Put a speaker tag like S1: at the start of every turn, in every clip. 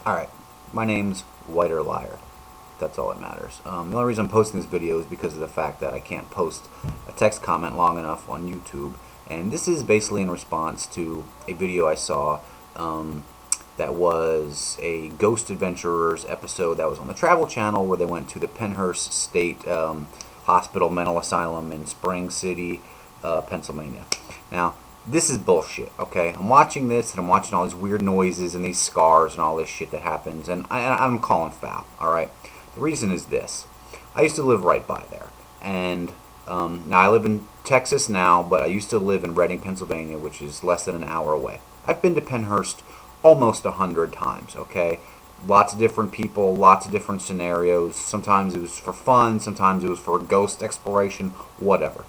S1: Alright, my name's White or Liar. That's all that matters. The only reason I'm posting this video is because of the fact that I can't post a text comment long enough on YouTube. And this is basically in response to a video I saw that was a Ghost Adventurers episode that was on the Travel Channel where they went to the Pennhurst State Hospital Mental Asylum in Spring City, Pennsylvania. Now, this is bullshit, okay? I'm watching this and I'm watching all these weird noises and these scars and all this shit that happens, and I'm calling foul, alright? The reason is this. I used to live right by there, and now I live in Texas now, but I used to live in Reading, Pennsylvania, which is less than an hour away. I've been to Pennhurst almost 100 times, okay? Lots of different people, lots of different scenarios. Sometimes it was for fun, sometimes it was for ghost exploration, whatever.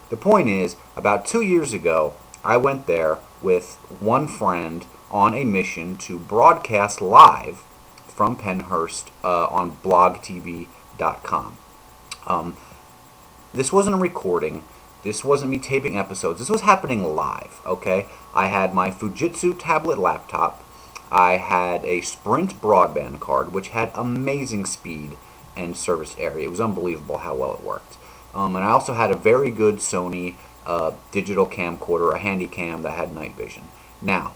S1: The point is, about 2 years ago, I went there with one friend on a mission to broadcast live from Pennhurst on blogtv.com. This wasn't a recording. This wasn't me taping episodes. This was happening live, okay? I had my Fujitsu tablet laptop. I had a Sprint broadband card, which had amazing speed and service area. It was unbelievable how well it worked. And I also had a very good Sony digital camcorder, a handy cam that had night vision. Now,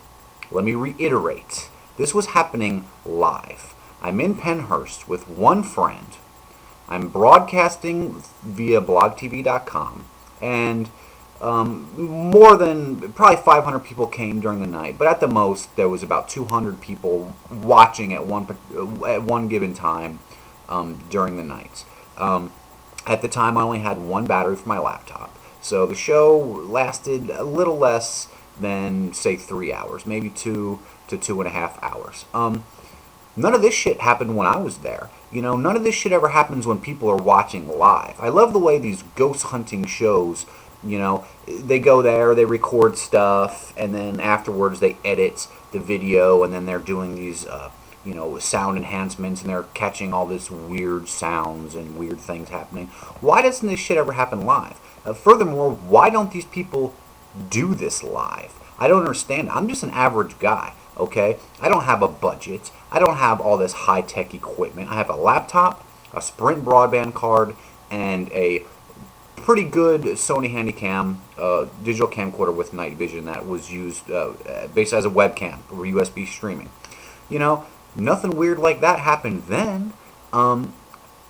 S1: let me reiterate. This was happening live. I'm in Pennhurst with one friend. I'm broadcasting via blogtv.com, and more than probably 500 people came during the night, but at the most there was about 200 people watching at one given time during the nights. At the time, I only had one battery for my laptop, so the show lasted a little less than, say, 3 hours, maybe 2 to 2.5 hours. None of this shit happened when I was there. You know, none of this shit ever happens when people are watching live. I love the way these ghost hunting shows, you know, they go there, they record stuff, and then afterwards they edit the video, and then they're doing these, you know, sound enhancements, and they're catching all this weird sounds and weird things happening. Why doesn't this shit ever happen live? Furthermore, why don't these people do this live? I don't understand. I'm just an average guy, okay? I don't have a budget. I don't have all this high-tech equipment. I have a laptop, a Sprint broadband card, and a pretty good Sony Handycam digital camcorder with night vision that was used basically as a webcam or USB streaming. You know, nothing weird like that happened then.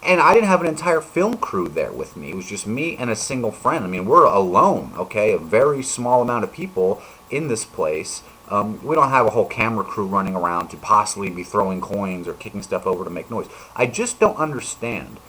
S1: And I didn't have an entire film crew there with me. It was just me and a single friend. I mean, we're alone, okay? A very small amount of people in this place. We don't have a whole camera crew running around to possibly be throwing coins or kicking stuff over to make noise. I just don't understand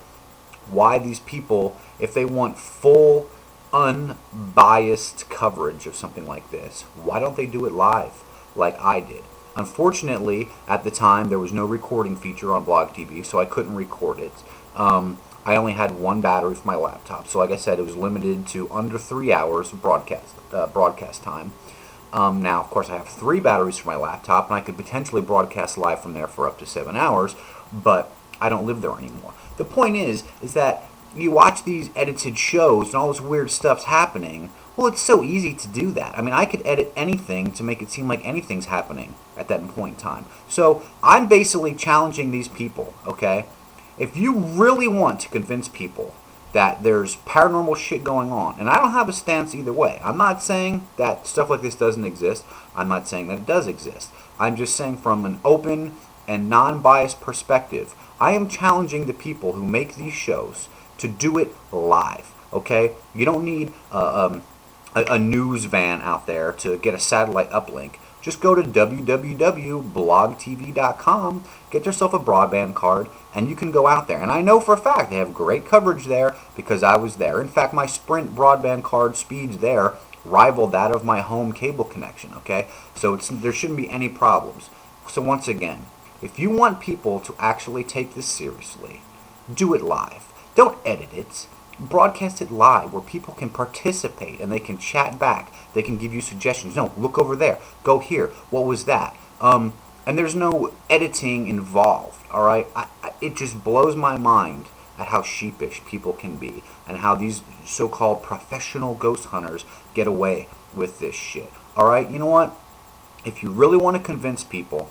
S1: why these people, if they want full, unbiased coverage of something like this, why don't they do it live like I did? Unfortunately, at the time, there was no recording feature on Blog TV, so I couldn't record it. I only had one battery for my laptop, so like I said, it was limited to under 3 hours of broadcast time. Now, of course, I have 3 batteries for my laptop, and I could potentially broadcast live from there for up to 7 hours, but I don't live there anymore. The point is that you watch these edited shows and all this weird stuff's happening. Well, it's so easy to do that. I mean, I could edit anything to make it seem like anything's happening at that point in time. So I'm basically challenging these people, okay? If you really want to convince people that there's paranormal shit going on, and I don't have a stance either way. I'm not saying that stuff like this doesn't exist. I'm not saying that it does exist. I'm just saying from an open and non-biased perspective, I am challenging the people who make these shows to do it live, okay? You don't need a news van out there to get a satellite uplink. Just go to www.blogtv.com, get yourself a broadband card, and you can go out there. And I know for a fact they have great coverage there because I was there. In fact, my Sprint broadband card speeds there rival that of my home cable connection, okay? So there shouldn't be any problems. So once again, if you want people to actually take this seriously, do it live. Don't edit it. Broadcast it live where people can participate and they can chat back. They can give you suggestions. No, look over there. Go here. What was that? And there's no editing involved, all right? It just blows my mind at how sheepish people can be and how these so-called professional ghost hunters get away with this shit. All right, you know what? If you really want to convince people,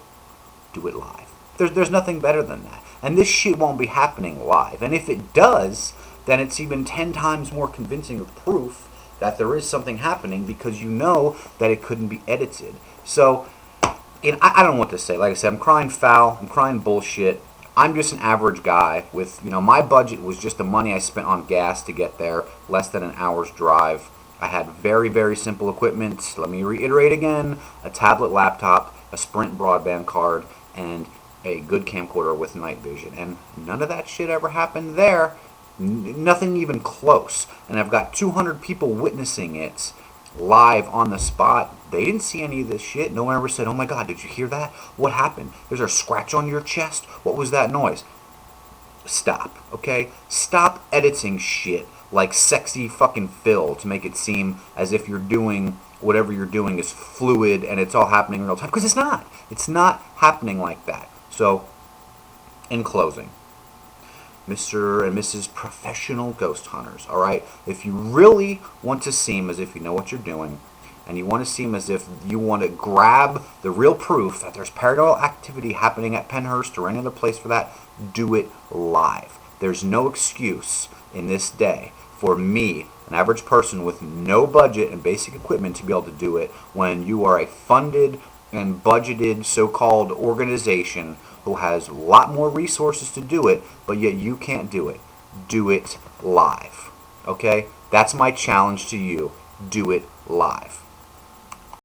S1: do it live. There's nothing better than that. And this shit won't be happening live. And if it does, then it's even 10 times more convincing of proof that there is something happening, because you know that it couldn't be edited. So, I don't know what to say. Like I said, I'm crying foul. I'm crying bullshit. I'm just an average guy with, my budget was just the money I spent on gas to get there, less than an hour's drive. I had very, very simple equipment. Let me reiterate again: a tablet laptop, a Sprint broadband card, and a good camcorder with night vision. And none of that shit ever happened there. Nothing even close. And I've got 200 people witnessing it live on the spot. They didn't see any of this shit. No one ever said, "Oh my God, did you hear that? What happened? There's a scratch on your chest. What was that noise?" Stop, okay? Stop editing shit like sexy fucking Phil to make it seem as if you're doing whatever you're doing is fluid and it's all happening in real time. Because it's not. It's not happening like that. So, in closing, Mr. and Mrs. Professional Ghost Hunters, all right? If you really want to seem as if you know what you're doing, and you want to seem as if you want to grab the real proof that there's paranormal activity happening at Pennhurst or any other place for that, do it live. There's no excuse in this day for me, an average person with no budget and basic equipment, to be able to do it when you are a funded and budgeted so-called organization who has a lot more resources to do it, but yet you can't do it. Do it live. Okay? That's my challenge to you. Do it live.